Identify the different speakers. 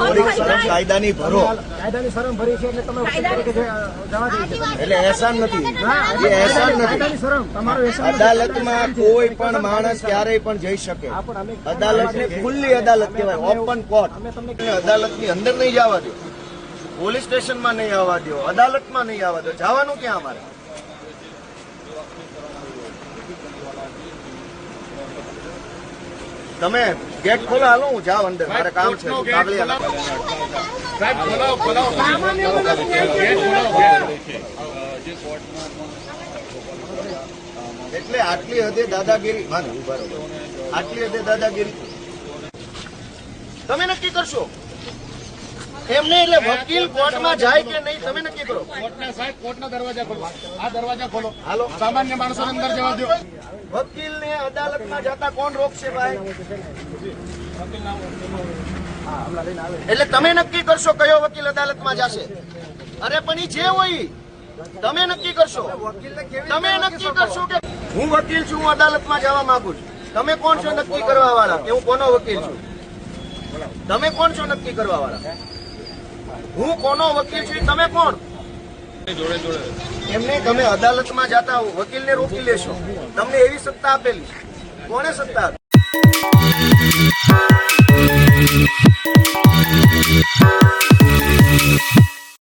Speaker 1: થોડીક શરમ કાયદાની ભરો.
Speaker 2: કાયદાની શરમ ભરી છે એટલે તમે વકીલ તરીકે જવા દે છે.
Speaker 1: એટલે એહસાન નથી, એ એહસાન નથી.
Speaker 2: કાયદાની શરમ તમારો એહસાન નથી.
Speaker 1: અદાલતમાં કોઈ પણ માણસ ક્યારેય પણ જઈ શકે. અદાલતને ખુલ્લી અદાલત કહેવાય, ઓપન કોર્ટ. અદાલતની અંદર નહીં જવા દો, પોલીસ સ્ટેશનમાં નહીં આવવા દો, અદાલતમાં નહીં આવવા દો. જવાનું ક્યાં અમારે? તમે ગેટ ખોલો, હાલો હું જાઉં અંદર, મારે કામ છે. એટલે આટલી હદે દાદાગીરી, આટલી હદે દાદાગીરી તમે નક્કી કરશો એમને. એટલે વકીલ કોર્ટમાં જાય કે નહીં તમે નક્કી કરો.
Speaker 3: કોર્ટના દરવાજા ખોલો, આ દરવાજા ખોલો,
Speaker 1: હાલો.
Speaker 3: સામાન્ય માણસો અંદર જવા દો.
Speaker 1: વકીલને અદાલતમાં જતા કોણ રોકશે ભાઈ? એટલે તમે નક્કી કરશો કયો વકીલ અદાલતમાં જશે. અરે પણ ઈ જે હોય તમે નક્કી કરશો. તમે નક્કી કરશો કે હું વકીલ છું, હું અદાલતમાં જવા માંગુ છું. તમે કોણ છો નક્કી કરવા વાળા કે હું કોનો વકીલ છું? તમે કોણ છો નક્કી કરવા વાળા? હું કોનો વકીલ છું તમે કોણ? એમને તમે અદાલતમાં જતા વકીલને રોકી લેશો. તમને એવી સત્તા આપેલી, કોને સત્તા આપી?